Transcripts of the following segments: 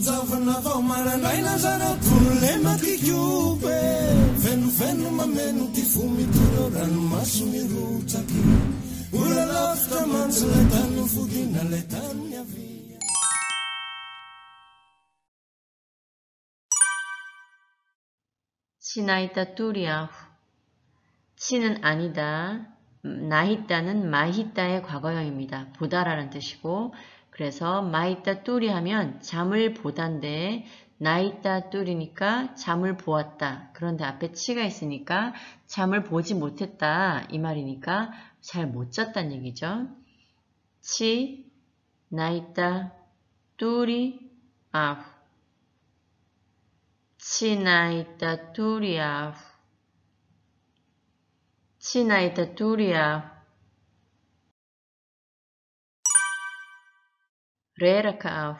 Manjavana vao marandraina zareo tolema kikiope fenofeno mameno ty fomitoro ranomaso mirotsaky ola lavitra mantsy lay tany fodina lay tany avia. 치 나있다 뚜리아후. 치는 아니다. 나있다는 마히다의 과거형입니다. 보다라는 뜻이고, 그래서 마있다 뚜리 하면 잠을 보단데 나있다 뚜리니까 잠을 보았다. 그런데 앞에 치가 있으니까 잠을 보지 못했다 이 말이니까 잘 못 잤다는 얘기죠. 치 나있다 뚜리 아후. 치 나있다 뚜리 아후. 치 나있다 뚜리 아후. 레라카아후.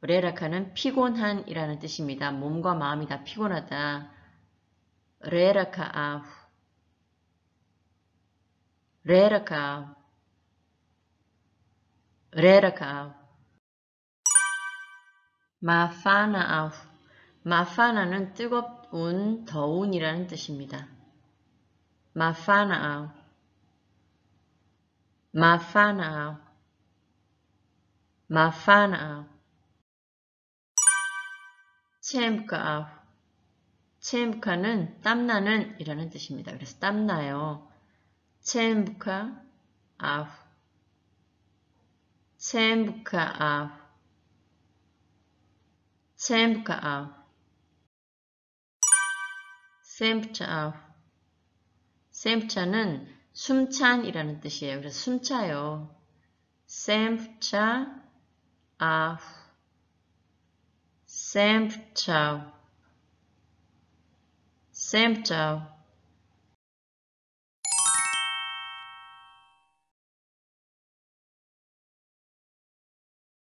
레라카는 피곤한 이라는 뜻입니다. 몸과 마음이 다 피곤하다. 레라카아후. 레라카아후. 레라카아후. 마파나아후. 마파나는 뜨겁운, 더운이라는 뜻입니다. 마파나아후. 마파나아후. 마파나아후. 체엠카아후. 체엠카는 땀나는 이라는 뜻입니다. 그래서 땀나요. 체엠카 아후. 체엠카 아후. 체엠카 아후. 셈차 아후. 셈차는 숨찬 이라는 뜻이에요. 그래서 숨차요. 셈차 아후. 셈차. 셈차.